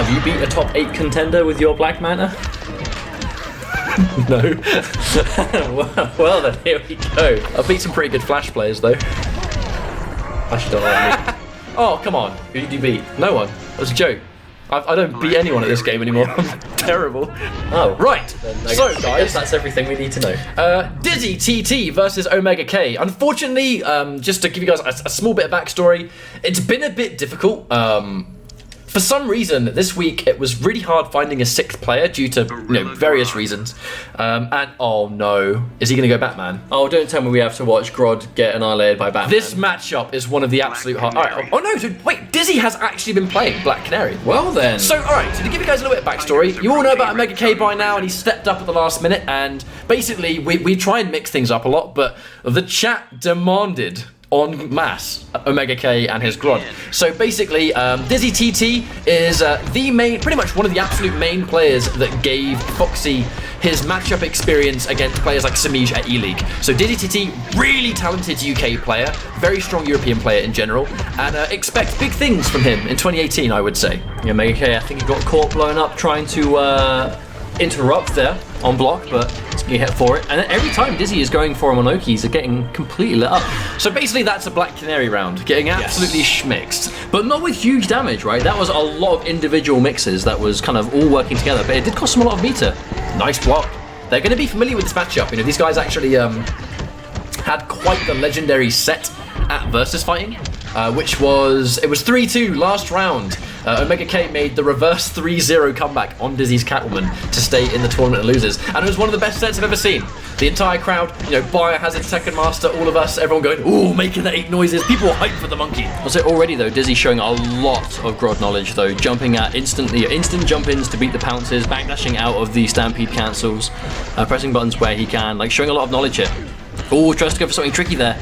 Have you beat a top 8 contender with your Black Manta? No. well then, here we go. I've beat some pretty good Flash players though. Flash don't like me. Oh, come on. Who did you beat? No one. That was a joke. I don't beat anyone at this game anymore. I'm terrible. Oh, right. So, guys, that's everything we need to know. DizzyTTT versus OmegaK. Unfortunately, just to give you guys a small bit of backstory, it's been a bit difficult. For some reason, this week it was really hard finding a 6th player due to various reasons. And oh no, is he going to go Batman? Oh, don't tell me we have to watch Grodd get annihilated by Batman. This matchup is one of the absolute hard. Right. Oh no, so wait, Dizzy has actually been playing Black Canary. Well then. So alright, so to give you guys a little bit of backstory, you all know about OmegaK by now, and he stepped up at the last minute, and basically we try and mix things up a lot, but the chat demanded en masse OmegaK and his Grodd. So basically, DizzyTTT is pretty much one of the absolute main players that gave Foxy his matchup experience against players like Samij at E-League. So DizzyTTT, really talented UK player, very strong European player in general, and expect big things from him in 2018, I would say. Yeah, OmegaK, I think he got caught blowing up trying to interrupt there on block, but he's getting hit for it. And every time Dizzy is going for him on Okies, they're getting completely lit up. So basically that's a Black Canary round, getting absolutely schmixed. But not with huge damage, right? That was a lot of individual mixes that was kind of all working together, but it did cost them a lot of meter. Nice block. They're going to be familiar with this matchup. These guys actually had quite the legendary set at Versus Fighting, which was 3-2 last round. OmegaK made the reverse 3-0 comeback on Dizzy's Catwoman to stay in the tournament and loses, and it was one of the best sets I've ever seen. The entire crowd, Biohazard, Second Master, all of us, everyone going, ooh, making the 8 noises. People were hyped for the monkey. Also, already though, Dizzy showing a lot of Grodd knowledge though, jumping at instant jump-ins to beat the pounces, backdashing out of the Stampede cancels, pressing buttons where he can, like showing a lot of knowledge here. Ooh, tries to go for something tricky there.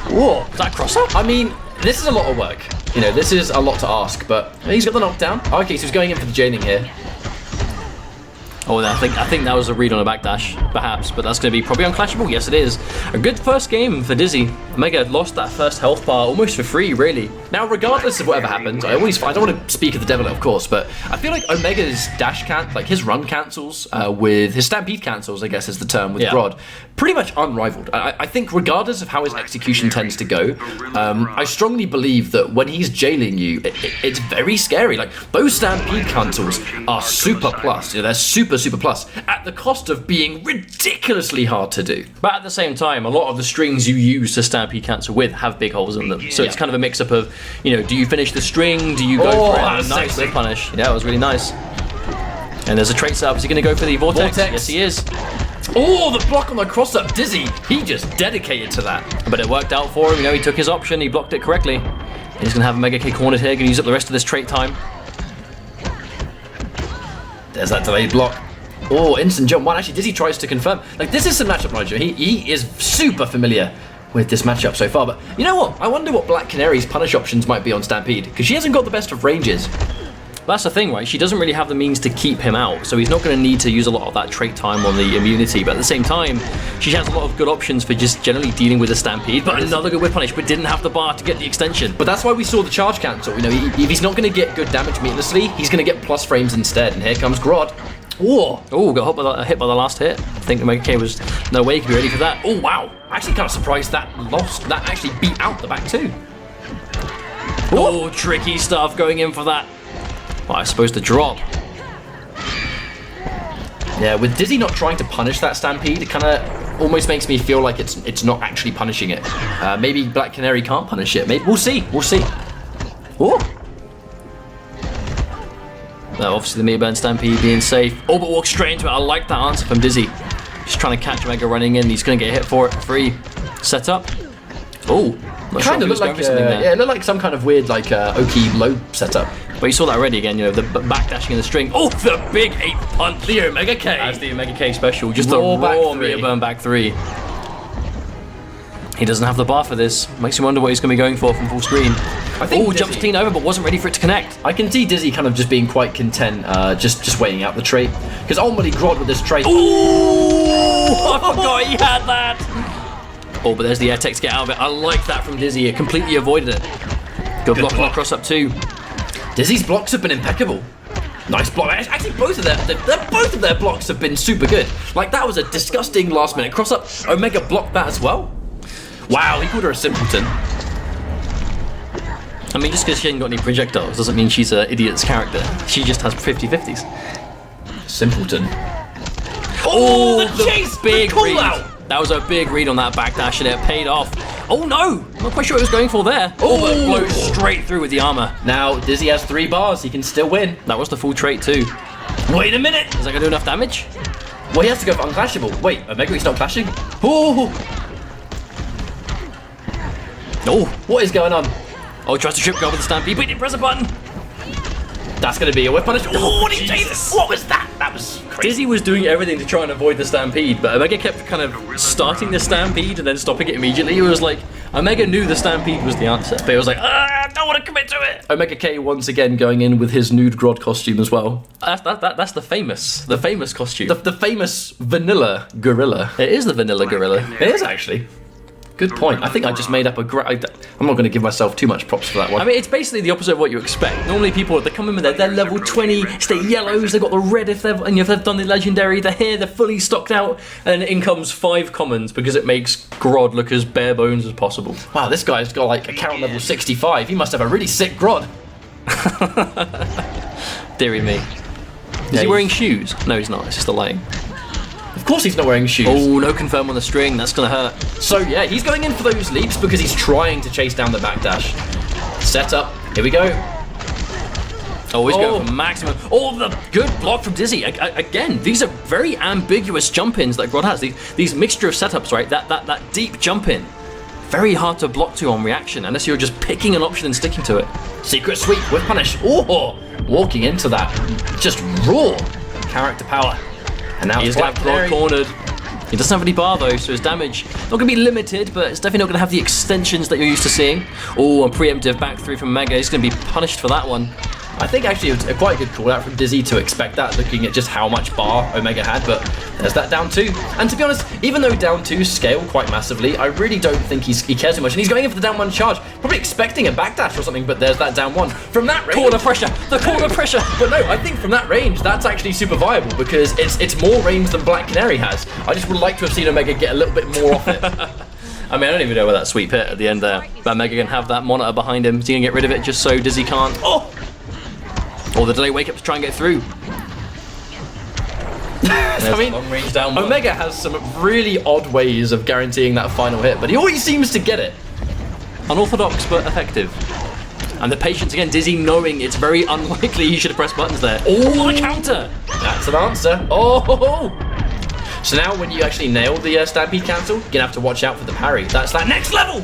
Whoa, is that a crosser? I mean, this is a lot of work. This is a lot to ask, but he's got the knockdown. Okay, so he's going in for the jailing here. Oh, I think that was a read on a backdash, perhaps, but that's going to be probably unclashable. Yes, it is. A good first game for Dizzy. Omega lost that first health bar almost for free, really. Now, regardless of whatever happens, I don't want to speak of the devil, of course, but I feel like Omega's his run cancels with his Stampede cancels, I guess is the term with Grodd, pretty much unrivaled. I think regardless of how his execution tends to go, I strongly believe that when he's jailing you, it's very scary. Like, those Stampede cancels are super plus. They're super plus, at the cost of being ridiculously hard to do. But at the same time, a lot of the strings you use to Stampede cancel with have big holes in them. So it's kind of a mix-up of, do you finish the string? Do you go for it? Nice whip punish. Yeah, it was really nice. And there's a trait setup. Is he going to go for the vortex? Yes, he is. Oh, the block on the cross-up, Dizzy. He just dedicated to that. But it worked out for him. He took his option. He blocked it correctly. He's going to have OmegaK cornered here. Going to use up the rest of this trait time. There's that delayed block. Oh, instant jump one. Actually, Dizzy tries to confirm. Like, this is some matchup knowledge. He is super familiar with this matchup so far. But you know what? I wonder what Black Canary's punish options might be on Stampede, because she hasn't got the best of ranges. That's the thing, right? She doesn't really have the means to keep him out, so he's not going to need to use a lot of that trait time on the immunity. But at the same time, she has a lot of good options for just generally dealing with a Stampede. But another good whip punish, but didn't have the bar to get the extension. But that's why we saw the charge cancel. If he's not going to get good damage meatlessly, he's going to get plus frames instead. And here comes Grodd. Oh, got hit by the last hit. I think OmegaK was no way he could be ready for that. Oh, wow. Actually kind of surprised that actually beat out the back two. Oh, tricky stuff going in for that. Well, I suppose the drop. Yeah, with Dizzy not trying to punish that Stampede, it kind of almost makes me feel like it's not actually punishing it. Maybe Black Canary can't punish it. Maybe we'll see. Oh. Obviously the Meatburn Stampede being safe. Oh, but walks straight into it. I like that answer from Dizzy. Just trying to catch Omega running in. He's going to get hit for it. Free. Set up. Oh. Kind of looked like it looked like some kind of weird Oki low setup. But you saw that already again, the backdashing in the string. Oh, the big 8 punch. The OmegaK. As the OmegaK special. Just raw Meatburn back 3. He doesn't have the bar for this. Makes you wonder what he's going to be going for from full screen. Oh, jumps clean over, but wasn't ready for it to connect. I can see Dizzy kind of just being quite content, just waiting out the trait. Because ultimately Grodd with this trait. Oh, I forgot he had that. Oh, but there's the air tech to get out of it. I like that from Dizzy. It completely avoided it. Good block on the cross up too. Dizzy's blocks have been impeccable. Nice block. Actually, both of their blocks have been super good. Like, that was a disgusting last minute cross up. Omega blocked that as well. Wow, he called her a simpleton. I mean, just because she ain't got any projectiles doesn't mean she's an idiot's character. She just has 50-50s. Simpleton. Oh, the chase! Big read. That was a big read on that backdash and it paid off. Oh no! I'm not quite sure what he was going for there. Oh, but it blows straight through with the armor. Now, Dizzy has 3 bars. He can still win. That was the full trait too. Wait a minute! Is that going to do enough damage? Well, he has to go for unclashable. Wait, Omega, he's not clashing? Oh! Oh, what is going on? Oh, he tries to trip Grodd with the stampede, but he didn't press a button. That's going to be a whip punish. Oh, what did he Jesus. What was that? That was crazy. Dizzy was doing everything to try and avoid the stampede, but Omega kept kind of starting the stampede and then stopping it immediately. It was like, Omega knew the stampede was the answer, but it was like, I don't want to commit to it. OmegaK once again going in with his nude Grodd costume as well. That's the famous costume. The famous vanilla gorilla. It is the vanilla gorilla. It is actually. Good point. I think I just made up a great... I'm not going to give myself too much props for that one. I mean, it's basically the opposite of what you expect. Normally people, they come in with their level 20, state yellows, they've got the red if they've done the legendary, they're here, they're fully stocked out, and then in comes 5 commons because it makes Grodd look as bare bones as possible. Wow, this guy's got like account level 65. He must have a really sick Grodd. Deary me. Is he wearing shoes? No, he's not. It's just a lighting. Of course he's not wearing shoes. Oh, no confirm on the string. That's going to hurt. So, yeah, he's going in for those leaps because he's trying to chase down the backdash. Set up. Here we go. Oh, he's going for maximum. Oh, the good block from Dizzy. Again, these are very ambiguous jump-ins that Grodd has. These mixture of setups, right? That deep jump-in. Very hard to block to on reaction unless you're just picking an option and sticking to it. Secret sweep with punish. Oh, walking into that. Just raw character power. And now he's got Grodd cornered. He doesn't have any bar though, so his damage not going to be limited, but it's definitely not going to have the extensions that you're used to seeing. Oh, a preemptive back 3 from Omega. He's going to be punished for that one. I think actually it was a quite good call out from Dizzy to expect that, looking at just how much bar Omega had, but there's that down 2. And to be honest, even though down 2 scale quite massively, I really don't think he cares too much. And he's going in for the down 1 charge, probably expecting a backdash or something, but there's that down 1. From that range... Corner pressure! The corner pressure! But no, I think from that range, that's actually super viable because it's more range than Black Canary has. I just would like to have seen Omega get a little bit more off it. I mean, I don't even know where that sweep hit at the end there. But Omega can have that monitor behind him. Is he going to get rid of it just so Dizzy can't? Oh! Or the delay wake up to try and get through. I mean, long range down Omega has some really odd ways of guaranteeing that final hit, but he always seems to get it. Unorthodox but effective. And the patience again, Dizzy knowing it's very unlikely he should have pressed buttons there. Oh, the counter! That's an answer. Oh! So now when you actually nail the stampede cancel, you're gonna have to watch out for the parry. That's that next level!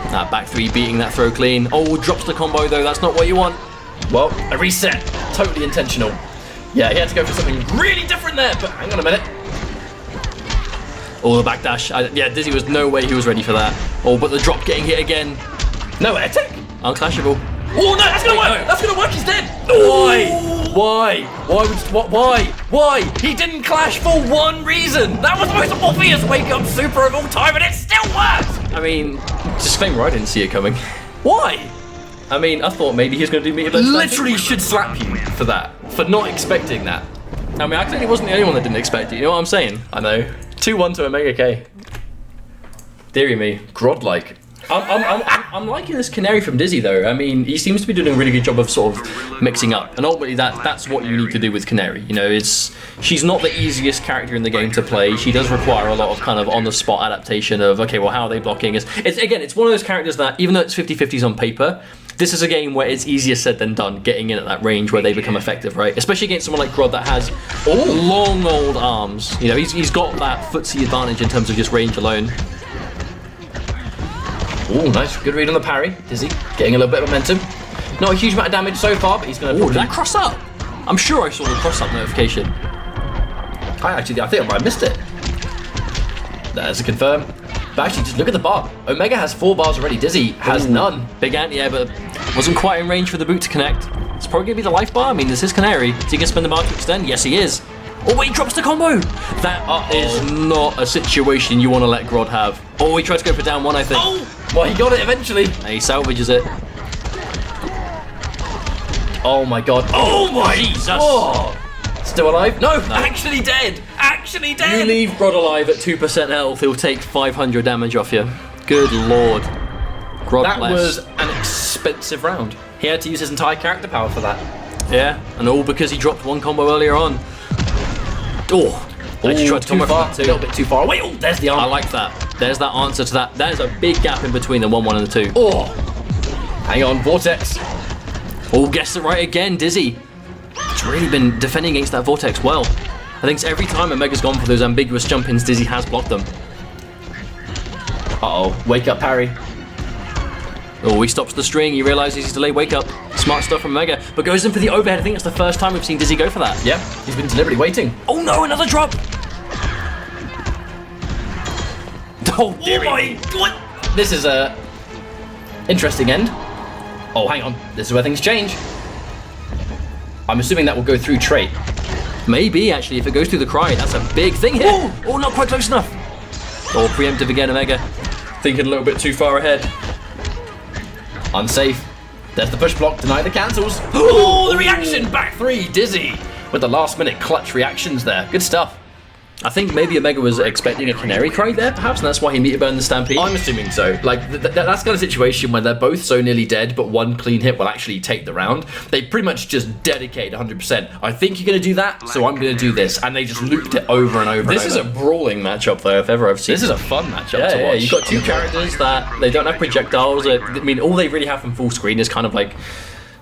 That back 3 beating that throw clean. Oh, drops the combo though, that's not what you want. Well, a reset. Totally intentional. Yeah, he had to go for something really different there, but hang on a minute. Oh, the backdash. Yeah, Dizzy was no way he was ready for that. Oh, but the drop getting hit again. No air tech. Unclashable. Oh, no, that's going to work. No. That's going to work. He's dead. Why? Why? He didn't clash for one reason. That was the most obvious wake-up super of all time, and it still works. I mean, disclaimer, I didn't see it coming. Why? I mean, I thought maybe he was going to do me a bit. Literally should slap you for that, for not expecting that. I mean, I clearly wasn't the only one that didn't expect it. You know what I'm saying? I know. 2-1 to OmegaK. Deary me, Grodd-like. I'm liking this Canary from Dizzy though. I mean, he seems to be doing a really good job of sort of mixing up, and ultimately that's what you need to do with Canary. You know, she's not the easiest character in the game to play. She does require a lot of kind of on-the-spot adaptation of, okay, well, how are they blocking? It's one of those characters that, even though it's 50-50s on paper, this is a game where it's easier said than done, getting in at that range where they become effective, right? Especially against someone like Grodd that has long old arms. You know, he's got that footsie advantage in terms of just range alone. Oh, nice. Good read on the parry. Dizzy getting a little bit of momentum. Not a huge amount of damage so far, but he's going to... Oh, did that cross up? I'm sure I saw the cross up notification. I think I might have missed it. There's a confirm. But actually, just look at the bar. Omega has 4 bars already. Dizzy has none. Big ant, yeah, but wasn't quite in range for the boot to connect. It's probably going to be the life bar. I mean, this is Canary. Is he going to spend the bar to extend? Yes, he is. Oh, wait, he drops the combo. That is not a situation you want to let Grodd have. Oh, he tried to go for down 1, I think. Oh, well, he got it eventually. And he salvages it. Oh my god. Oh my Jesus! Oh. Still alive? No, actually dead. Actually dead. You leave Grodd alive at 2% health, he'll take 500 damage off you. Good lord. Grodd That bless. was an expensive round. He had to use his entire character power for that. Yeah, and all because he dropped one combo earlier on. Oh, I just tried to too combo far. for that A little bit too far away. Oh, there's the arm. I like that. There's that answer to that. There's a big gap in between the 1-1 and the 2. Oh, hang on, Vortex. Oh, guessed it right again, Dizzy. It's really been defending against that Vortex well. I think it's every time Omega's gone for those ambiguous jump-ins, Dizzy has blocked them. Uh-oh, wake up parry. Oh, he stops the string, he realizes he's delayed wake up. Smart stuff from Omega, but goes in for the overhead. I think it's the first time we've seen Dizzy go for that. Yeah, he's been deliberately waiting. Oh no, another drop! Oh, my God! This is a interesting end. Oh, hang on, this is where things change. I'm assuming that will go through trait. Maybe, actually, if it goes through the cry, that's a big thing here. Oh, not quite close enough. Oh, preemptive again, Omega. Thinking a little bit too far ahead. Unsafe. There's the push block, deny the cancels. Oh, the reaction, back 3, Dizzy. With the last minute clutch reactions there. Good stuff. I think maybe Omega was expecting a Canary cry there, perhaps, and that's why he meter burned the Stampede. I'm assuming so. Like, that's kind of situation where they're both so nearly dead, but one clean hit will actually take the round. They pretty much just dedicate 100%. I think you're going to do that, so I'm going to do this. And they just looped it over and over This and is over. a brawling matchup, though, if ever I've seen. This is a fun matchup Yeah, to watch. you've got two characters that they don't have projectiles. I mean, all they really have from full screen is kind of like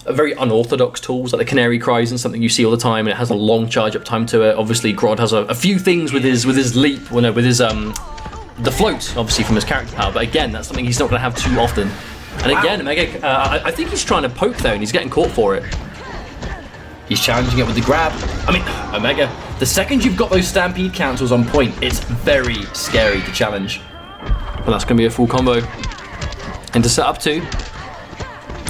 a very unorthodox tools, like the Canary cries and something you see all the time, and it has a long charge up time to it. Obviously, Grodd has a few things with his leap, well, no, with his the float, obviously from his character power. But again, that's something he's not going to have too often. And again, Omega, I think he's trying to poke though, and he's getting caught for it. He's challenging it with the grab. I mean, Omega, the second you've got those Stampede cancels on point, it's very scary to challenge. But that's going to be a full combo. Into setup 2.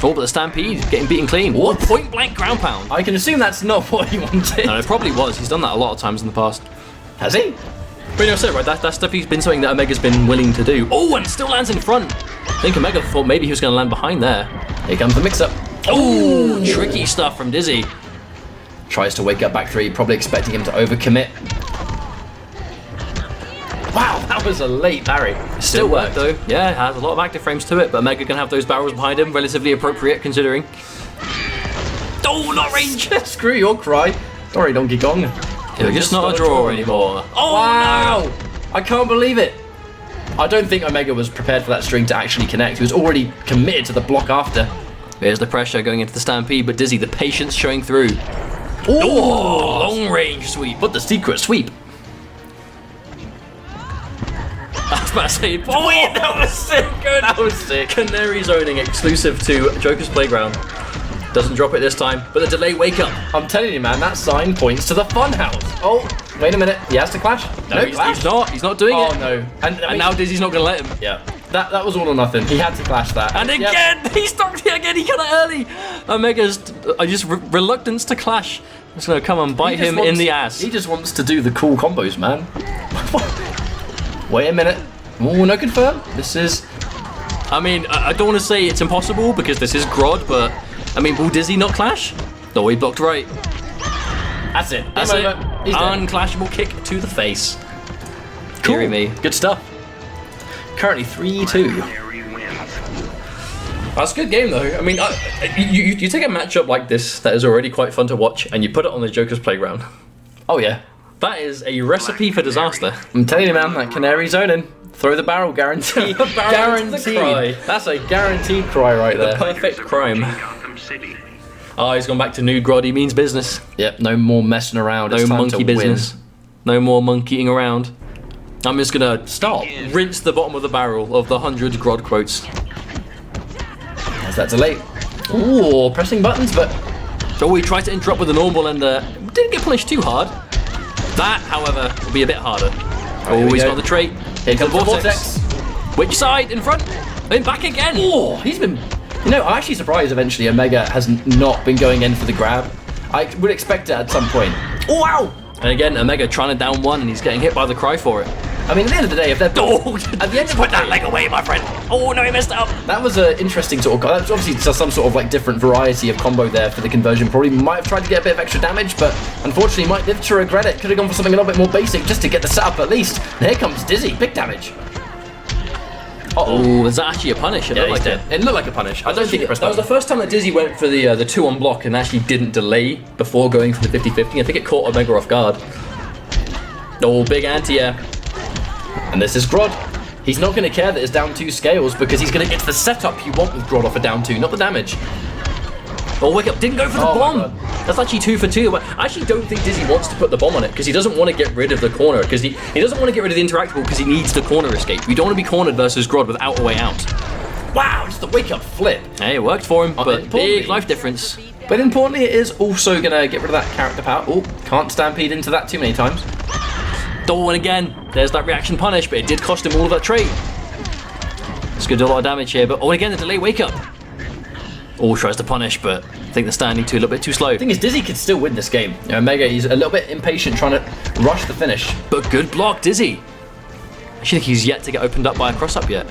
Oh, but the Stampede getting beaten clean. What? Point blank ground pound. I can assume that's not what he wanted. No, it probably was. He's done that a lot of times in the past. Has he? But you know, so right, that stuff he's been something that Omega's been willing to do. Oh, and still lands in front. I think Omega thought maybe he was going to land behind there. Here comes the mix-up. Oh, tricky stuff from Dizzy. Tries to wake up back 3, probably expecting him to overcommit. Wow, that was a late parry. Still worked though. Yeah, it has a lot of active frames to it, but Omega can have those barrels behind him, relatively appropriate considering. Oh, not range! Screw your cry. Sorry, Donkey Kong. You're just not a draw anymore. Oh, wow! no. I can't believe it. I don't think Omega was prepared for that string to actually connect. He was already committed to the block after. There's the pressure going into the Stampede, but Dizzy, the patience showing through. Oh, long range sweep. but the secret sweep. I was about to say, oh wait, that was sick. Good. That was sick. Canary zoning exclusive to Joker's Playground. Doesn't drop it this time, but the delay wake up. I'm telling you, man, that sign points to the funhouse. Oh, wait a minute. He has to clash. No, he's not. He's not doing it. Oh no. And now Dizzy's not going to let him. Yeah. That was all or nothing. He had to clash that. And again, he stopped it again. He got it early. Omega's just reluctance to clash. It's going to come and bite him in the ass. He just wants to do the cool combos, man. Wait a minute. Oh, no confirm. This is... I mean, I don't want to say it's impossible because this is Grodd, but I mean, will Dizzy not clash? No, he blocked right. That's it. That's it. He's dead. Unclashable kick to the face. Cool. Deary me. Good stuff. Currently 3-2. That's a good game though. I mean, you take a matchup like this that is already quite fun to watch and you put it on the Joker's Playground. Oh yeah. That is a recipe for disaster. I'm telling you, man, that Canary zoning. Throw the barrel, guaranteed. Guaranteed. Cry. That's a guaranteed cry right there. The perfect crime. Oh, he's gone back to nude Grodd. He means business. Yep, no more messing around. No It's time monkey to business. Win. No more monkeying around. I'm just gonna Stop. rinse the bottom of the barrel of the 100 Grodd quotes. There's that delay. Ooh, pressing buttons, but... Oh, he tried to interrupt with a normal and didn't get punished too hard. That, however, will be a bit harder. Oh, he's got the trait. Here comes the vortex. Which side? In front? Then back again. Oh, he's been... You know, I'm actually surprised eventually Omega has not been going in for the grab. I would expect it at some point. Oh, wow! And again, Omega trying to down one and he's getting hit by the cry for it. I mean, at the end of the day, if they're... Oh, at the end of put the that day, leg away, my friend. Oh, no, he messed up. that was an interesting sort of... That's obviously some sort of like different variety of combo there for the conversion. Probably might have tried to get a bit of extra damage, but unfortunately might live to regret it. Could have gone for something a little bit more basic just to get the setup at least. And here comes Dizzy, big damage. Oh, is that actually a punish? It Yeah, looked like he's dead. It looked like a punish. I don't think he pressed that was the first time that Dizzy went for the 2-on block and actually didn't delay before going for the 50-50. I think it caught Omega off guard. Oh, big anti-air. And this is Grodd. He's not going to care that it's down 2 scales because he's going to get the setup you want with Grodd off a down 2, not the damage. Oh, wake up, didn't go for the Oh my bomb. God. That's actually 2 for 2. But I actually don't think Dizzy wants to put the bomb on it because he doesn't want to get rid of the corner, because he doesn't want to get rid of the interactable because he needs the corner escape. You don't want to be cornered versus Grodd without a way out. Wow, just the wake up flip. Hey, it worked for him, but importantly- big life difference. But importantly, it is also going to get rid of that character power. Oh, can't stampede into that too many times. Oh, and again, there's that reaction punish, but it did cost him all of that trait. It's going to do a lot of damage here, but oh, again, the delay wake up. Oh, tries to punish, but I think the standing too a little bit too slow. The thing is, Dizzy could still win this game. You know, Omega, he's a little bit impatient trying to rush the finish. But good block, Dizzy. I actually think he's yet to get opened up by a cross-up yet.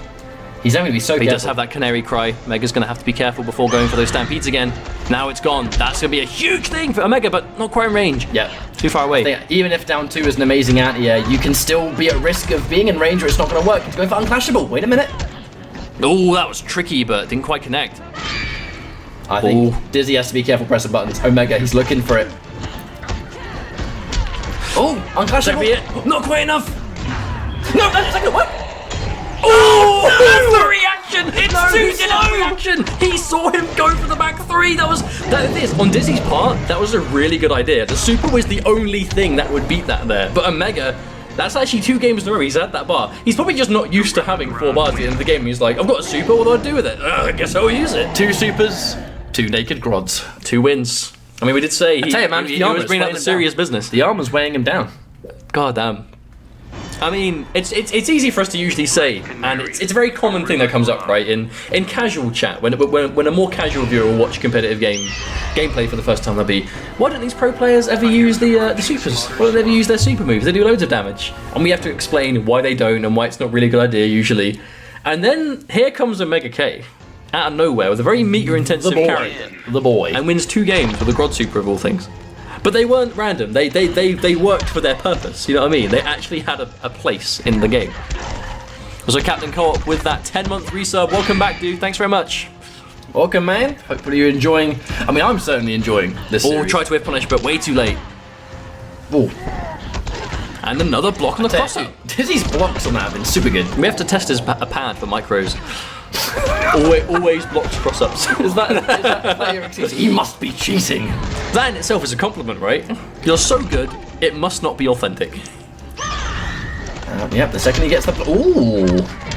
He's only going to be so He careful. does have that canary cry. Mega's going to have to be careful before going for those stampedes again. Now it's gone. That's going to be a huge thing for Omega, but not quite in range. Yeah. Too far away. I think even if down 2 is an amazing anti-air, you can still be at risk of being in range or it's not going to work. He's going for unclashable. Wait a minute. Oh, that was tricky, but didn't quite connect. I think Dizzy has to be careful pressing buttons. Omega, he's looking for it. Oh, unclashable. That'd be it. Not quite enough. No, that's not going to work. Oh, that's the reaction. It's too slow. Reaction. He saw him go for the back 3. That is on Dizzy's part. That was a really good idea. The super was the only thing that would beat that there. But Omega, that's actually 2 games in a row he's had that bar. He's probably just not used to having 4 bars at the end of the game. He's like, I've got a super. What do I do with it? I guess I'll use it. 2 supers, 2 naked Grodds. 2 wins. I mean, we did say tell you, man, he the armor's was bringing up weighing the him serious down. business. The armor's weighing him down. God damn. I mean, it's easy for us to usually say, and it's a very common thing that comes up, right, in casual chat, when a more casual viewer will watch competitive gameplay for the first time, they'll be, why don't these pro players ever use the supers? Why don't they ever use their super moves? They do loads of damage. And we have to explain why they don't and why it's not really a good idea usually. And then here comes OmegaK, out of nowhere, with a very meter-intensive character. The boy. And wins 2 games with a Grodd super of all things. But they weren't random. They worked for their purpose. You know what I mean? They actually had a place in the game. So Captain Co-op with that 10-month resub. Welcome back, dude. Thanks very much. Welcome, man. Hopefully you're enjoying. I mean, I'm certainly enjoying this Oh, series. tried to whip punish, but way too late. Oh, And another block on the crossout. Dizzy's blocks on that have been super good. We have to test his a pad for micros. always blocks cross-ups. Is that your excuse? He must be cheating. That in itself is a compliment, right? You're so good, it must not be authentic. Yep, the second he gets the... Ooh,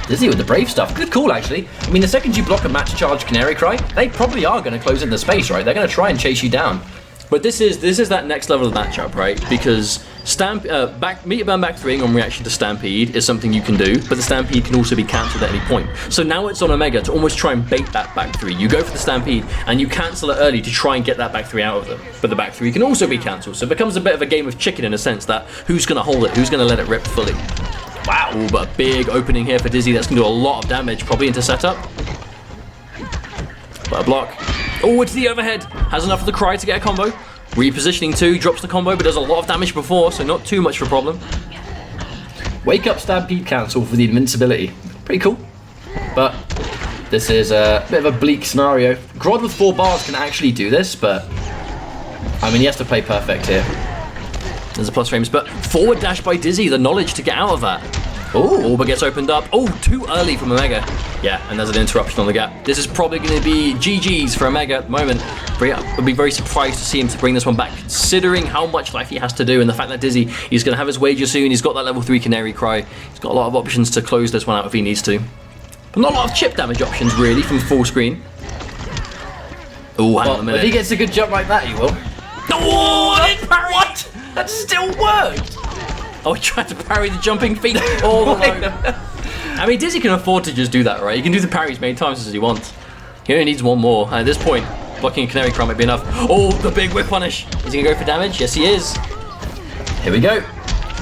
Dizzy with the brave stuff. Good call, actually. I mean, the second you block a match charge Canary Cry, they probably are going to close into space, right? They're going to try and chase you down. But this is that next level of matchup, right? Because meter burn back 3 on reaction to Stampede is something you can do, but the Stampede can also be cancelled at any point. So now it's on Omega to almost try and bait that back 3. You go for the Stampede and you cancel it early to try and get that back 3 out of them. But the back 3 can also be cancelled, so it becomes a bit of a game of chicken in a sense that who's going to hold it, who's going to let it rip fully. Wow, ooh, but a big opening here for Dizzy that's going to do a lot of damage, probably into setup. But a block. Oh, it's the overhead. Has enough of the cry to get a combo. Repositioning 2, drops the combo, but does a lot of damage before, so not too much of a problem. Wake up Stampede cancel for the invincibility. Pretty cool. But this is a bit of a bleak scenario. Grodd with 4 bars can actually do this, but I mean, he has to play perfect here. There's a plus frames, but forward dash by Dizzy, the knowledge to get out of that. Oh, but gets opened up. Oh, too early from Omega. Yeah, and there's an interruption on the gap. This is probably going to be GG's for Omega at the moment. I'd be very surprised to see him to bring this one back, considering how much life he has to do and the fact that Dizzy, he's going to have his wager soon. He's got that level 3 Canary Cry. He's got a lot of options to close this one out if he needs to. But not a lot of chip damage options, really, from full screen. Oh, hang on a minute. If he gets a good jump like that, he will. Oh, What? That still worked! Oh, he tried to parry the jumping feet all alone. I mean, Dizzy can afford to just do that, right? He can do the parry as many times as he wants. He only needs one more. And at this point, blocking a Canary Cry might be enough. Oh, the big whip punish. Is he going to go for damage? Yes, he is. Here we go.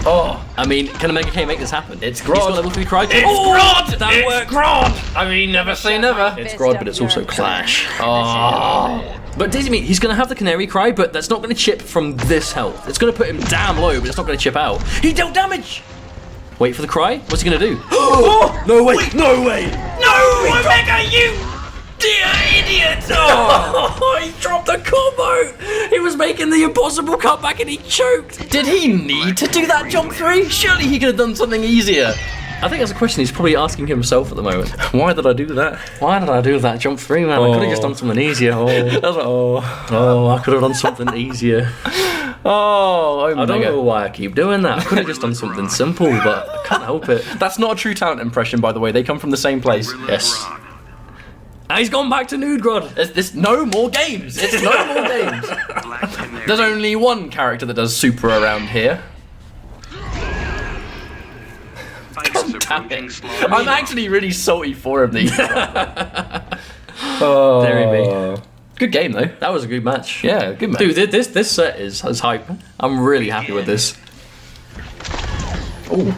Oh, I mean, can OmegaK make this happen? It's He's got Grodd. level 3 cry. It's Oh, Grodd! that It's worked. Grodd! I mean, never say never. It's Grodd, but it's also Clash. Oh. But Dizzy, he's going to have the Canary Cry, but that's not going to chip from this health. It's going to put him damn low, but it's not going to chip out. He dealt damage! Wait for the cry? What's he going to do? Oh, no way! No way! no, Omega, you dear idiot! Oh, he dropped the combo! He was making the impossible comeback and he choked! Did he need to do that jump 3? Surely he could have done something easier. I think that's a question he's probably asking himself at the moment. Why did I do that? Why did I do that jump 3, man? I could have just done something easier. Oh, I could have done something easier. Oh, I don't know why I keep doing that. I could have just done something simple, but I can't help it. That's not a true talent impression, by the way. They come from the same place. Yes. And he's gone back to Nude Grodd. There's no more games. It's no more games. There's only one character that does super around here. Damn it. I'm actually really salty for him these days. Oh. There he be. Good game though. That was a good match. Yeah, good match. Dude, this set is hype. I'm really happy with this. Ooh.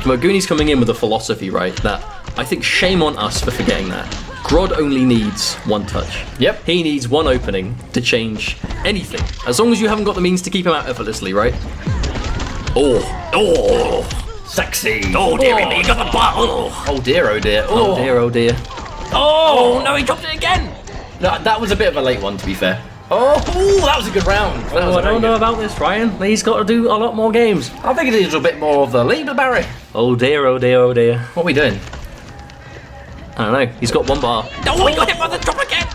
But Goonie's coming in with a philosophy, right? That I think shame on us for forgetting that. Grodd only needs one touch. Yep. He needs one opening to change anything. As long as you haven't got the means to keep him out effortlessly, right? Oh, Sexy. oh dearie me, you got the bottle. Oh dear, oh dear. Oh dear, oh dear. Oh no, he dropped it again. No, that was a bit of a late one, to be fair. Oh, that was a good round. That was Oh, a I very don't know good- about this, Ryan. He's got to do a lot more games. I think it needs a bit more of the leader, Barry. Oh dear, oh dear, oh dear. What are we doing? I don't know. He's got one bar. Oh, he got hit by the drop again.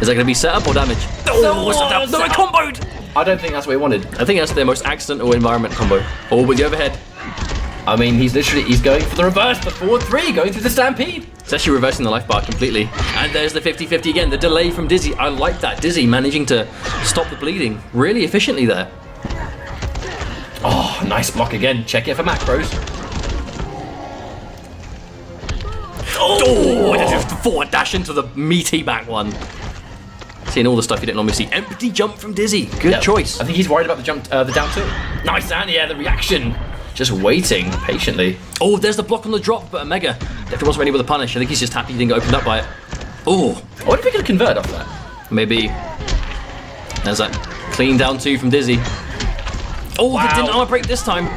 Is that going to be setup or damage? No, it's not it's no, I setup. comboed. I don't think that's what we wanted. I think that's their most accidental environment combo. Oh, with the overhead. I mean, he's going for the reverse, the forward 3, going through the stampede. It's actually reversing the life bar completely. And there's the 50-50 again. The delay from Dizzy. I like that. Dizzy managing to stop the bleeding really efficiently there. Oh, nice block again. Check it for macros. Oh, just forward dash into the meaty back one. Seeing all the stuff you didn't normally see. Empty jump from Dizzy. Good Yep. choice. I think he's worried about the jump, the down tilt. Nice, and yeah, the reaction. Just waiting patiently. Oh, there's the block on the drop, but Omega definitely wasn't ready with a punish. I think he's just happy he didn't get opened up by it. Oh, I wonder if he could convert off that. maybe. There's that clean down 2 from Dizzy. Oh, Wow. they didn't armor break this time.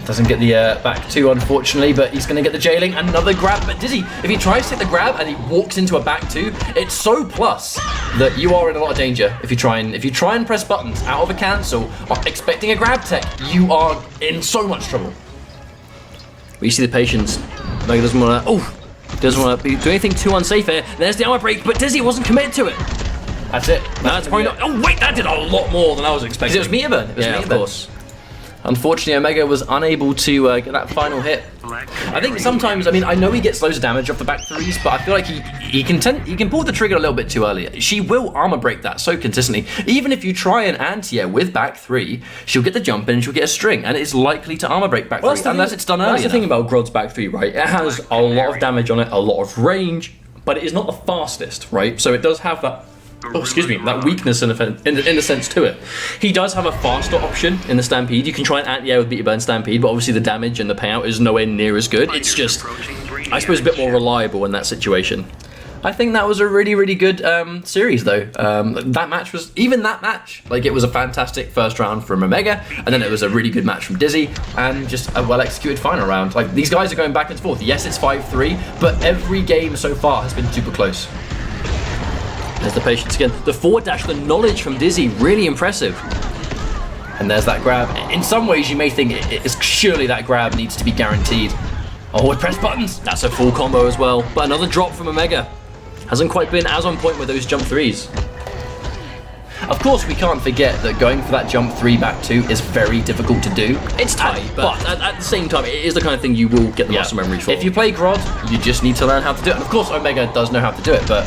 Doesn't get the back 2, unfortunately, but he's going to get the jailing. Another grab, but Dizzy, if he tries to take the grab and he walks into a back 2, it's so plus that you are in a lot of danger. If you try and press buttons out of a cancel, or expecting a grab tech, you are in so much trouble. But you see the patience. Omega doesn't want to. Oh, doesn't want to do anything too unsafe here. There's the armor break, but Dizzy wasn't committed to it. That's it. That's probably not. Oh wait, that did a lot more than I was expecting. It was meter burn. It was Yeah, meter of burn. course. Unfortunately, Omega was unable to get that final hit. I think sometimes, I mean, I know he gets loads of damage off the back 3s, but I feel like he can pull the trigger a little bit too early. She will armor break that so consistently. Even if you try an anti-air with back 3, she'll get the jump in and she'll get a string, and it's likely to armor break back 3 unless it's done early. That's the thing about Grodd's back 3, right? It has a lot of damage on it, a lot of range, but it is not the fastest, right? So it does have that. Oh, excuse me, that weakness in a sense to it. He does have a faster option in the Stampede. You can try an anti-air with Beat Your Burn Stampede, but obviously the damage and the payout is nowhere near as good. It's just, I suppose, a bit more reliable in that situation. I think that was a really, really good series, though. That match was, even that match, like it was a fantastic first round from Omega, and then it was a really good match from Dizzy, and just a well-executed final round. Like, these guys are going back and forth. Yes, it's 5-3, but every game so far has been super close. There's the patience again. The forward dash, the knowledge from Dizzy, really impressive. And there's that grab. In some ways, you may think surely that grab needs to be guaranteed. Oh, it press buttons. That's a full combo as well. But another drop from Omega. Hasn't quite been as on point with those jump 3s. Of course, we can't forget that going for that jump 3 back 2 is very difficult to do. It's tight, but at the same time, it is the kind of thing you will get the muscle memory for. If you play Grodd, you just need to learn how to do it. And of course, Omega does know how to do it, but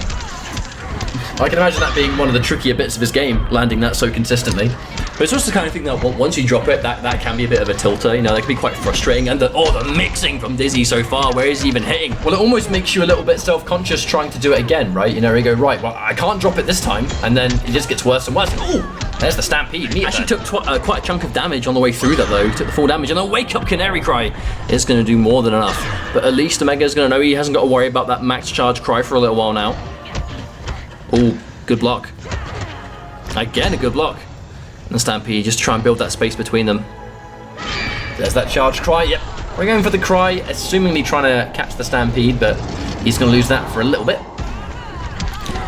I can imagine that being one of the trickier bits of his game, landing that so consistently. But it's also the kind of thing that once you drop it, that can be a bit of a tilter. You know, that can be quite frustrating. And the mixing from Dizzy so far, where is he even hitting? Well, it almost makes you a little bit self-conscious trying to do it again, right? You know, you go, right, well, I can't drop it this time, and then it just gets worse and worse. Ooh, there's the stampede. Actually took quite a chunk of damage on the way through that though. He took the full damage, and a wake up Canary Cry is going to do more than enough. But at least Omega's going to know he hasn't got to worry about that max charge Cry for a little while now. Ooh, good block. Again, a good block. And the Stampede, just try and build that space between them. There's that charge Cry. Yep, we're going for the Cry, assumingly trying to catch the Stampede, but he's going to lose that for a little bit.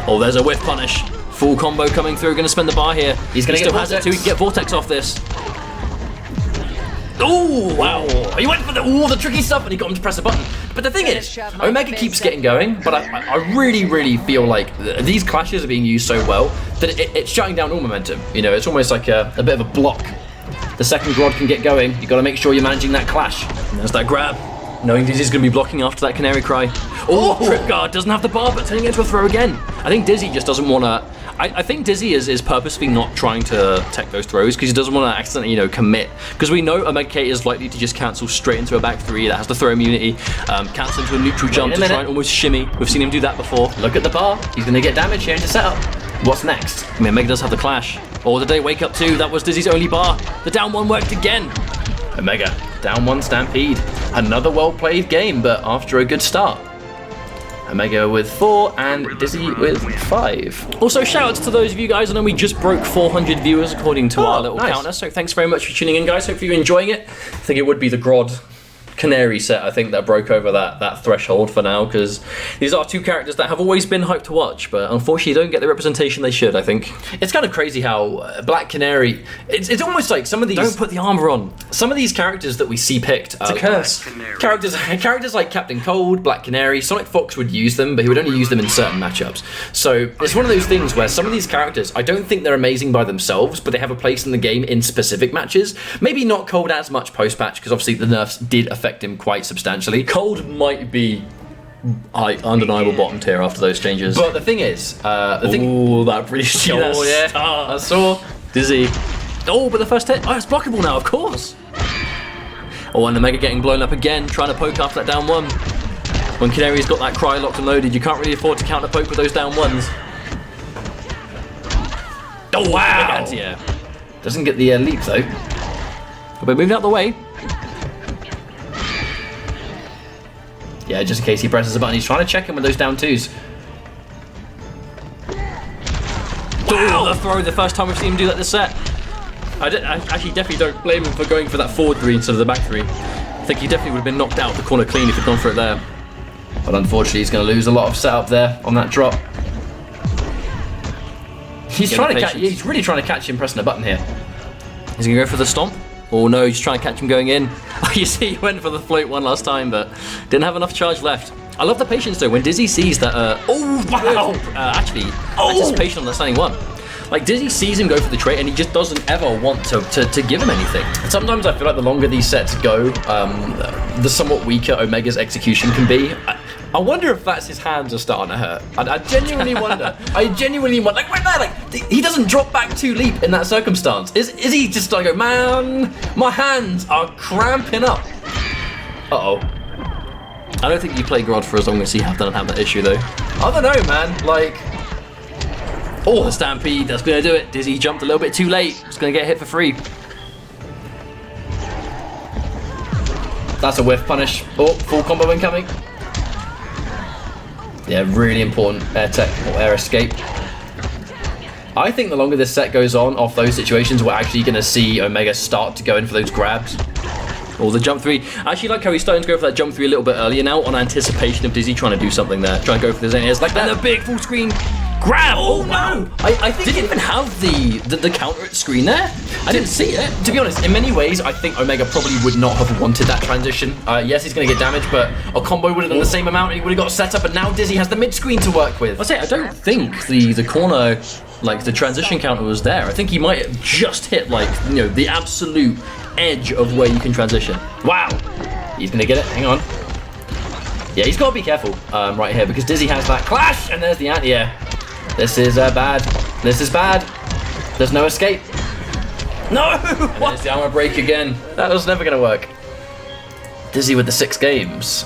Oh, there's a whiff punish. Full combo coming through, going to spend the bar here. He's going to still has it too. He can get Vortex off this. Oh, wow. He went for the tricky stuff and he got him to press a button. But the thing is, Omega keeps getting going, but I really, really feel like these clashes are being used so well that it's shutting down all momentum. You know, it's almost like a bit of a block. The second Grodd can get going, you got to make sure you're managing that clash. And there's that grab. Knowing Dizzy's going to be blocking after that Canary Cry. Oh, Trip Guard doesn't have the bar, but turning it into a throw again. I think Dizzy just doesn't want to... I think Dizzy is purposely not trying to tech those throws because he doesn't want to accidentally, you know, commit. Because we know OmegaK is likely to just cancel straight into a back three that has the throw immunity, cancel into a neutral jump to try and almost shimmy. We've seen him do that before. Look at the bar. He's going to get damage here into setup. What's next? I mean, Omega does have the clash. Or did they wake up too? That was Dizzy's only bar. The down one worked again. Omega, down one Stampede. Another well-played game, but after a good start. Omega with 4 and Dizzy with 5. Also, shout-outs to those of you guys. I know we just broke 400 viewers according to our little counter, so thanks very much for tuning in, guys. Hopefully you're enjoying it. I think it would be the Grodd Canary set, I think, that broke over that threshold for now, because these are two characters that have always been hyped to watch, but unfortunately don't get the representation they should, I think. It's kind of crazy how Black Canary, it's almost like some of these... Don't put the armor on. Some of these characters that we see picked... It's a curse. Characters like Captain Cold, Black Canary, Sonic Fox would use them, but he would only use them in certain matchups. So it's one of those things where some of these characters, I don't think they're amazing by themselves, but they have a place in the game in specific matches. Maybe not Cold as much post-patch, because obviously the nerfs did affect him quite substantially. Cold might be undeniable bottom tier after those changes. But the thing is, Ooh, that really oh yeah, I saw Dizzy. Oh, but the first hit. Oh, it's blockable now, of course. Oh, and Omega getting blown up again, trying to poke after that down one. When Canary's got that Cry locked and loaded, you can't really afford to counter poke with those down ones. Oh wow! Anti-air. Doesn't get the leap though. But moving out the way. Yeah, just in case he presses a button. He's trying to check him with those down twos. Wow, the throw, the first time we've seen him do that this set. I actually definitely don't blame him for going for that forward three instead of the back three. I think he definitely would have been knocked out the corner clean if he'd gone for it there. But unfortunately, he's going to lose a lot of setup there on that drop. He's really trying to catch him pressing a button here. Is he going to go for the stomp? Oh no, he's trying to catch him going in. You see, he went for the float one last time, but didn't have enough charge left. I love the patience though, when Dizzy sees that, anticipation on the standing one. Like, Dizzy sees him go for the trait and he just doesn't ever want to give him anything. Sometimes I feel like the longer these sets go, the somewhat weaker Omega's execution can be. I wonder if that's his hands are starting to hurt. I genuinely wonder. Like, right there, like, he doesn't drop back 2 leap in that circumstance. Is he just like, go, man, my hands are cramping up. Uh-oh. I don't think you play Grodd for as long as you have that issue though. I don't know, man, like... Oh, the Stampede, that's gonna do it. Dizzy jumped a little bit too late. He's gonna get hit for free. That's a whiff punish. Oh, full combo incoming. Yeah, really important air tech or air escape. I think the longer this set goes on, off those situations, we're actually going to see Omega start to go in for those grabs. Or the jump three. I actually like how he's starting to go for that jump three a little bit earlier now on anticipation of Dizzy trying to do something there. Trying to go for the Zanias like that. And the big full screen grab. Oh wow! I think did it even have the counter screen there? I didn't see it. To be honest, in many ways, I think Omega probably would not have wanted that transition. Yes, he's going to get damage, but a combo would have done the same amount and he would have got set up, and now Dizzy has the mid screen to work with. I don't think the corner, like the transition counter was there. I think he might have just hit, like, you know, the absolute edge of where you can transition. Wow! He's going to get it. Hang on. Yeah, he's got to be careful right here because Dizzy has that clash, and there's the anti-air. This is bad. This is bad. There's no escape. No! And there's the armor break again. That was never going to work. Dizzy with the 6 games.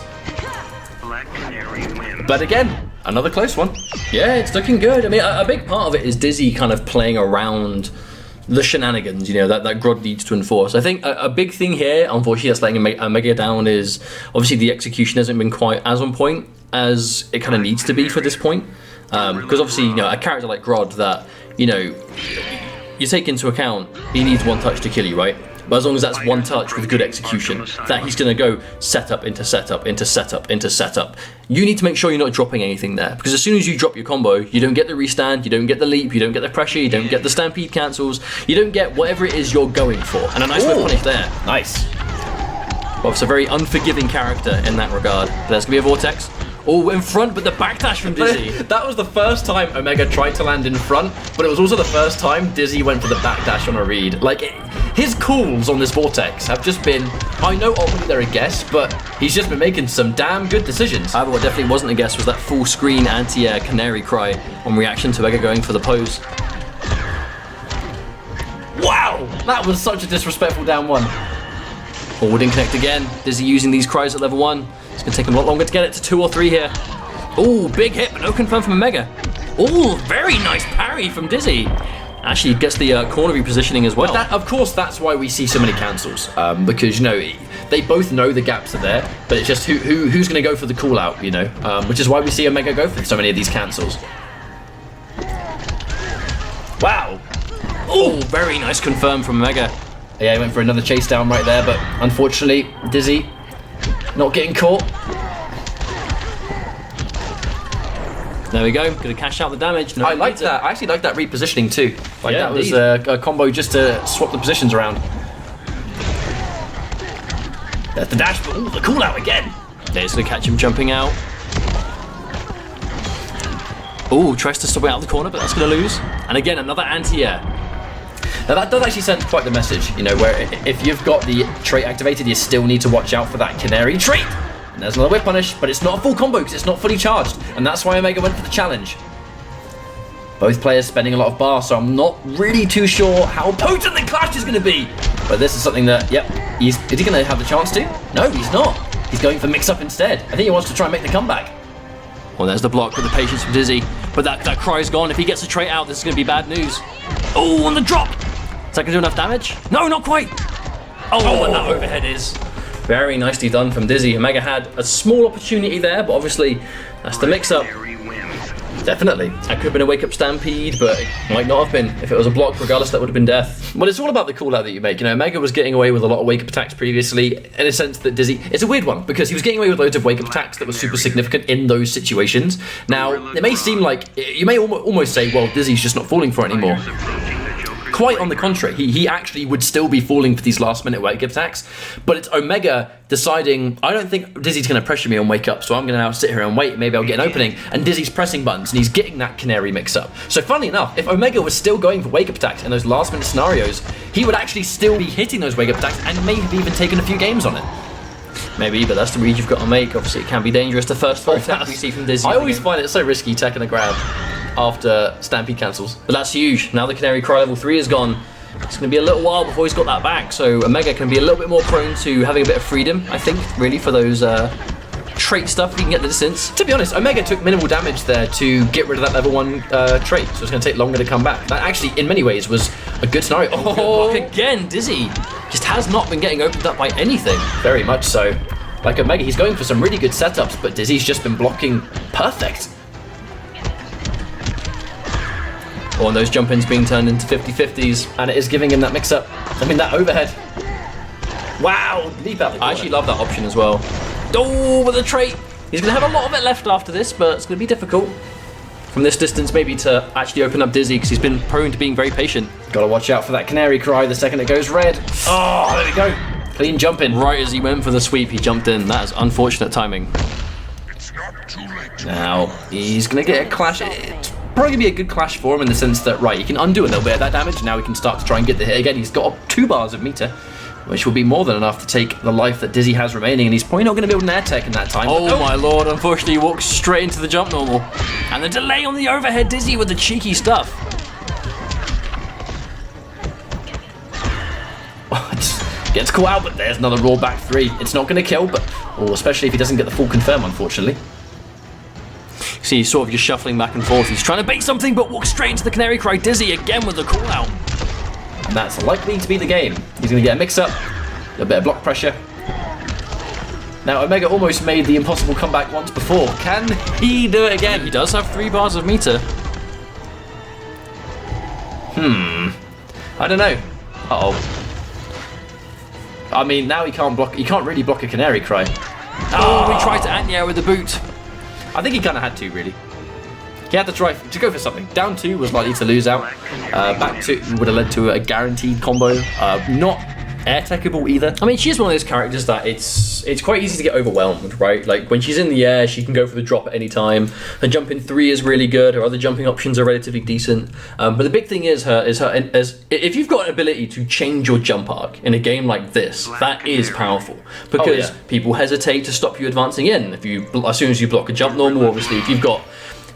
Black Canary wins. But again, another close one. Yeah, it's looking good. I mean, a big part of it is Dizzy kind of playing around the shenanigans, you know, that Grodd needs to enforce. I think a big thing here, unfortunately, that's letting Omega down is obviously the execution hasn't been quite as on point as it kind of needs to be for this point. Because obviously, you know, a character like Grodd that, you know, you take into account he needs one touch to kill you, right? But as long as that's one touch with good execution, that he's going to go setup into setup into setup into setup. You need to make sure you're not dropping anything there, because as soon as you drop your combo, you don't get the restand, you don't get the leap, you don't get the pressure, you don't get the stampede cancels, you don't get whatever it is you're going for. And a nice whip punish there. Nice. Well, it's a very unforgiving character in that regard. There's going to be a vortex. Oh, in front, but the backdash from Dizzy. That was the first time Omega tried to land in front, but it was also the first time Dizzy went for the backdash on a read. Like, his calls on this Vortex have just been, I know ultimately they're a guess, but he's just been making some damn good decisions. However, what definitely wasn't a guess was that full screen anti-air canary cry on reaction to Omega going for the pose. Wow! That was such a disrespectful down one. Forward in connect again. Dizzy using these cries at level 1. It's going to take him a lot longer to get it to 2 or 3 here. Oh, big hit, but no confirm from Omega. Oh, very nice parry from Dizzy. Actually gets the corner repositioning as well. But of course, that's why we see so many cancels. Because, you know, they both know the gaps are there, but it's just who's going to go for the call out, you know? Which is why we see Omega go for so many of these cancels. Wow. Oh, very nice confirm from Omega. Yeah, he went for another chase down right there, but unfortunately, Dizzy not getting caught. There we go. Gonna cash out the damage. No, I like that. I actually like that repositioning too. Like Yeah, that was indeed. a combo just to swap the positions around. There's the dash, but ooh, the call out again. There's gonna catch him jumping out. Oh, tries to stop it out of the corner, but that's gonna lose. And again, another anti-air. Now that does actually send quite the message, you know, where if you've got the trait activated, you still need to watch out for that canary trait. And there's another whip punish, but it's not a full combo because it's not fully charged, and that's why Omega went for the challenge. Both players spending a lot of bar, so I'm not really too sure how potent the clash is going to be. But this is something that, yep, is he going to have the chance to? No, he's not. He's going for mix-up instead. I think he wants to try and make the comeback. Well, there's the block with the patience from Dizzy, but that cry's gone. If he gets a trait out, this is going to be bad news. Oh, on the drop! Is that going to do enough damage? No, not quite! Oh, and that overhead is very nicely done from Dizzy. Omega had a small opportunity there, but obviously that's the mix-up. Definitely. That could have been a wake-up stampede, but it might not have been. If it was a block, regardless, that would have been death. Well, it's all about the call out that you make. You know, Omega was getting away with a lot of wake-up attacks previously, in a sense that Dizzy... It's a weird one, because he was getting away with loads of wake-up attacks that were super significant in those situations. Now, it may seem like... You may almost say, well, Dizzy's just not falling for it anymore. Quite on the contrary, he actually would still be falling for these last-minute wake-up attacks, but it's Omega deciding, I don't think Dizzy's going to pressure me on wake-up, so I'm going to now sit here and wait, maybe I'll get an opening, and Dizzy's pressing buttons, and he's getting that canary mix-up. So funnily enough, if Omega was still going for wake-up attacks in those last-minute scenarios, he would actually still be hitting those wake-up attacks, and maybe even taken a few games on it. Maybe, but that's the read you've got to make. Obviously, it can be dangerous. The first full attack we see from Dizzy. I always find it so risky taking a grab after Stampede cancels. But that's huge. Now the Canary Cry level 3 is gone. It's going to be a little while before he's got that back, so Omega can be a little bit more prone to having a bit of freedom, I think, really, for those trait stuff. He can get the distance. To be honest, Omega took minimal damage there to get rid of that level 1 trait, so it's going to take longer to come back. That actually, in many ways, was a good scenario. Oh, good block again. Dizzy just has not been getting opened up by anything. Very much so. Like Omega, he's going for some really good setups, but Dizzy's just been blocking perfect. Oh, and those jump-ins being turned into 50-50s. And it is giving him that mix-up. I mean, that overhead. Wow, leap out the corner. I actually love that option as well. Oh, with a trait. He's going to have a lot of it left after this, but it's going to be difficult from this distance maybe to actually open up Dizzy, because he's been prone to being very patient. Gotta watch out for that Canary Cry the second it goes red. Oh, there we go. Clean jump in. Right as he went for the sweep, he jumped in. That is unfortunate timing. Now, he's going to get a clash. It's probably going to be a good clash for him in the sense that, right, he can undo a little bit of that damage. Now he can start to try and get the hit again. He's got 2 bars of meter, which will be more than enough to take the life that Dizzy has remaining. And he's probably not going to build an air tech in that time. Oh my lord, unfortunately he walks straight into the jump normal. And the delay on the overhead, Dizzy with the cheeky stuff. call out, but there's another raw back 3. It's not going to kill, but especially if he doesn't get the full confirm, unfortunately. See, he's sort of just shuffling back and forth. He's trying to bait something, but walks straight into the Canary Cry. Dizzy again with the call out. And that's likely to be the game. He's going to get a mix-up, a bit of block pressure. Now, Omega almost made the impossible comeback once before. Can he do it again? He does have 3 bars of meter. I don't know. Uh-oh. I mean, now he can't really block a Canary Cry. Oh, he tried to anti-air with the boot. I think he kind of had to, really. He had to try to go for something. Down 2 was likely to lose out. Back 2 would have led to a guaranteed combo. Not air techable either. I mean, she's one of those characters that it's quite easy to get overwhelmed, right? Like when she's in the air, she can go for the drop at any time. Her jump in 3 is really good. Her other jumping options are relatively decent. But the big thing is if you've got an ability to change your jump arc in a game like this, that is powerful because people hesitate to stop you advancing in. As soon as you block a jump normal, obviously, if you've got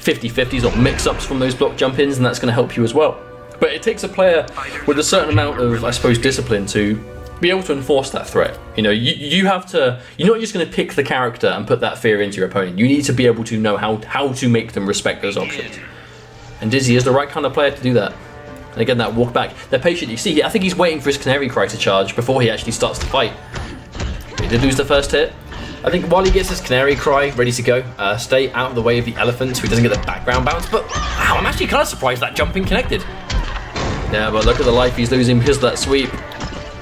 50-50s or mix-ups from those block jump-ins, then that's going to help you as well. But it takes a player with a certain amount of, I suppose, discipline to be able to enforce that threat. You know, you have to. You're not just going to pick the character and put that fear into your opponent. You need to be able to know how to make them respect those options. And Dizzy is the right kind of player to do that. And again, that walk back, they're patient. You see, I think he's waiting for his Canary Cry to charge before he actually starts to fight. He did lose the first hit. I think while he gets his Canary Cry ready to go, stay out of the way of the elephant so he doesn't get the background bounce. But wow, I'm actually kind of surprised that jumping connected. Yeah, but look at the life he's losing because of that sweep.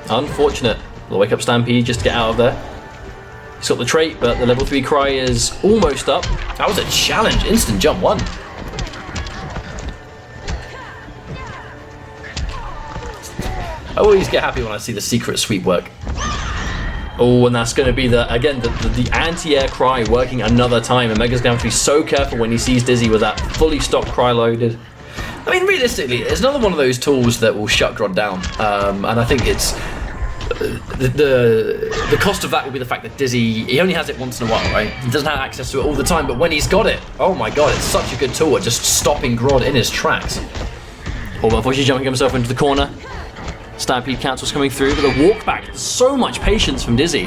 Unfortunate. The wake up Stampede just to get out of there. He's got the trait, but the level 3 Cry is almost up. That was a challenge. Instant jump 1. I always get happy when I see the secret sweep work. Oh, and that's going to be the anti-air Cry working another time. And Omega's going to have to be so careful when he sees Dizzy with that fully stocked Cry loaded. I mean, realistically, it's another one of those tools that will shut Grodd down. And I think it's the cost of that will be the fact that Dizzy, he only has it once in a while, right? He doesn't have access to it all the time, but when he's got it, oh my god, it's such a good tool at just stopping Grodd in his tracks. Oh, unfortunately jumping himself into the corner. Stampede cancels coming through, but the walk back, so much patience from Dizzy.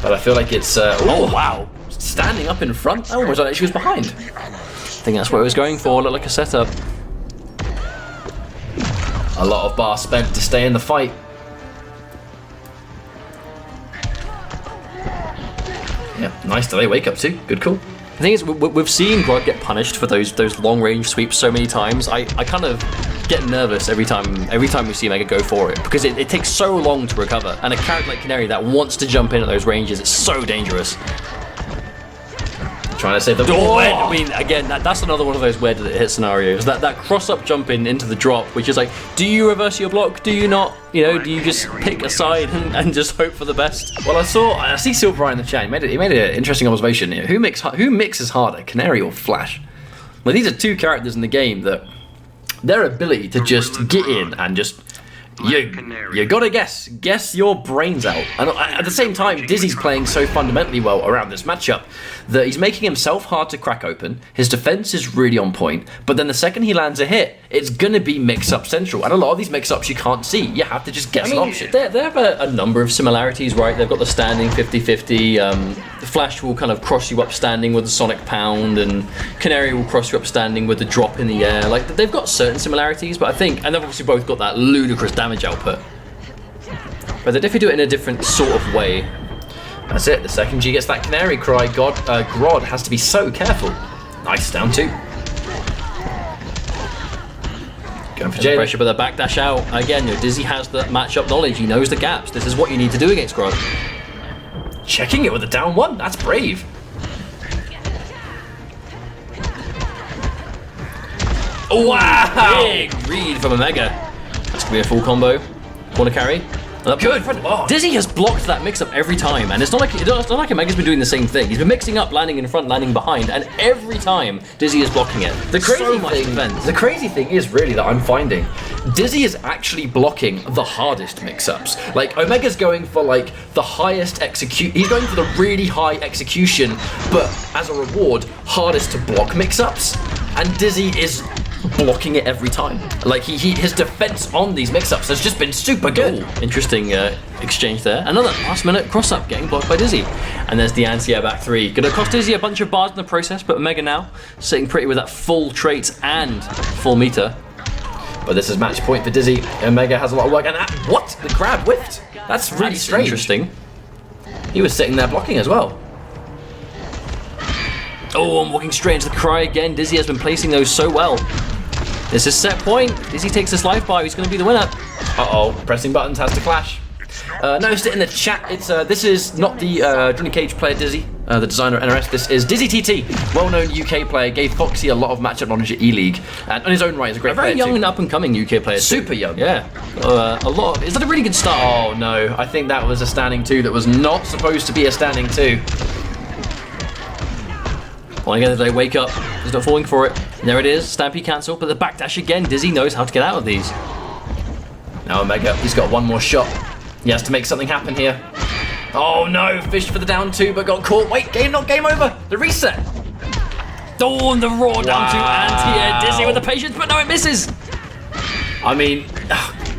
But I feel like it's, oh wow, standing up in front. I almost thought she was behind. I think that's what it was going for, looked like a setup. A lot of bar spent to stay in the fight. Yeah, nice delay wake up too. Good call. The thing is, we've seen Grodd get punished for those long range sweeps so many times. I kind of get nervous every time we see Omega go for it because it takes so long to recover. And a character like Canary that wants to jump in at those ranges, it's so dangerous. Trying to save the door. I mean, again, that's another one of those where did it hit scenarios. That cross-up jump in into the drop, which is like, do you reverse your block? Do you not? You know, do you just pick a side and just hope for the best? Well, I see Silver in the chat. He made an interesting observation here. Who mixes harder, Canary or Flash? Well, these are two characters in the game that their ability to just get in and just you gotta guess your brains out. And at the same time, Dizzy's playing so fundamentally well around this matchup that he's making himself hard to crack open. His defense is really on point, but then the second he lands a hit, it's gonna be mix-up central. And a lot of these mix-ups you can't see. You have to just guess an option. They have a number of similarities, right? They've got the standing 50-50. Flash will kind of cross you up standing with the Sonic Pound, and Canary will cross you up standing with the drop in the air. Like, they've got certain similarities, but I think, and they've obviously both got that ludicrous damage output. But they definitely do it in a different sort of way. That's it. The second G gets that Canary Cry, Grodd has to be so careful. Nice, down 2. Going for Jada. Pressure, but the backdash out. Again, Dizzy has the matchup knowledge. He knows the gaps. This is what you need to do against Grodd. Checking it with a down 1. That's brave. Oh, wow! Big read from Omega. That's going to be a full combo. Corner carry. Good. Dizzy has blocked that mix-up every time, and it's not like Omega's been doing the same thing. He's been mixing up, landing in front, landing behind, and every time Dizzy is blocking it. The crazy thing is really that I'm finding Dizzy is actually blocking the hardest mix-ups. Like, Omega's going for like the highest execute. He's going for the really high execution, but as a reward, hardest to block mix-ups. And Dizzy is blocking it every time. Like his defense on these mix-ups has just been super good. Ooh, interesting exchange there. Another last-minute cross-up getting blocked by Dizzy. And there's the anti-air back 3. Gonna cost Dizzy a bunch of bars in the process, but Omega now sitting pretty with that full traits and full meter. But this is match point for Dizzy. Omega has a lot of work, and what? The grab whiffed. That's really strange. Interesting. He was sitting there blocking as well. Oh, I'm walking straight into the cry again. Dizzy has been placing those so well. This is set point. Dizzy takes this life bar. He's going to be the winner. Uh-oh, pressing buttons has to clash. Noticed it in the chat. It's this is not the Johnny Cage player Dizzy, the designer at NRS. This is DizzyTTT, well-known UK player. Gave Foxy a lot of matchup knowledge at E-League, and on his own right is a great player. Very young and up-and-coming UK player. Super young. Yeah, a lot. Is that a really good start? Oh no, I think that was a standing 2 that was not supposed to be a standing 2. Well, again, they wake up. He's not falling for it. And there it is. Stampede cancel, but the backdash again. Dizzy knows how to get out of these. Now Omega, he's got one more shot. He has to make something happen here. Oh no, fished for the down 2, but got caught. Wait, not game over. The reset. Oh, and the raw down to anti-air. Dizzy with the patience, but no, it misses. I mean,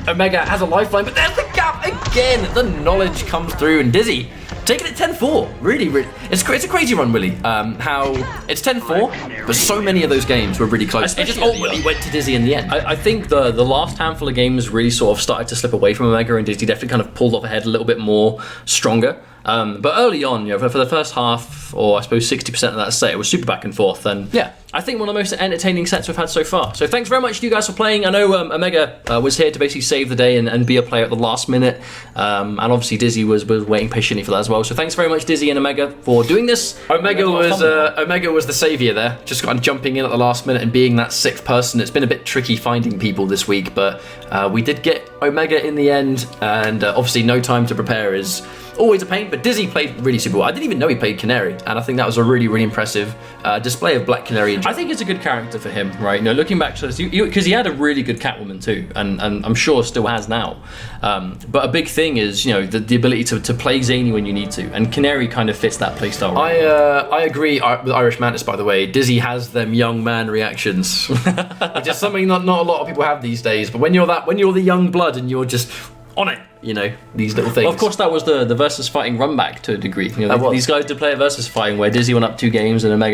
Omega has a lifeline, but there's the gap again. The knowledge comes through, and Dizzy taking it 10-4. Really, it's a crazy run, Willie. How it's 10-4, but so many of those games were really close. It just ultimately went to Dizzy in the end. I think the last handful of games really sort of started to slip away from Omega, and Dizzy definitely kind of pulled off ahead a little bit more stronger. But early on, for the first half, or I suppose 60% of that set, it was super back and forth. And yeah, I think one of the most entertaining sets we've had so far. So thanks very much to you guys for playing. I know Omega was here to basically save the day and be a player at the last minute. And obviously Dizzy was waiting patiently for that as well. So thanks very much, Dizzy and Omega, for doing this. Omega was the saviour there, just kind of jumping in at the last minute and being that 6th person. It's been a bit tricky finding people this week, but we did get Omega in the end, and obviously no time to prepare is always a pain, but Dizzy played really super well. I didn't even know he played Canary, and I think that was a really, really impressive display of Black Canary. I think it's a good character for him, right? Looking back to this, because he had a really good Catwoman too, and I'm sure still has now. But a big thing is, the ability to play zany when you need to, and Canary kind of fits that playstyle. Right? I agree with Irish Mantis, by the way. Dizzy has them young man reactions, which is something not a lot of people have these days. But when you're the young blood and you're just on it, these little things. Well, of course, that was the versus fighting run back to a degree. These guys did play a versus fighting where Dizzy won up 2 games and Omega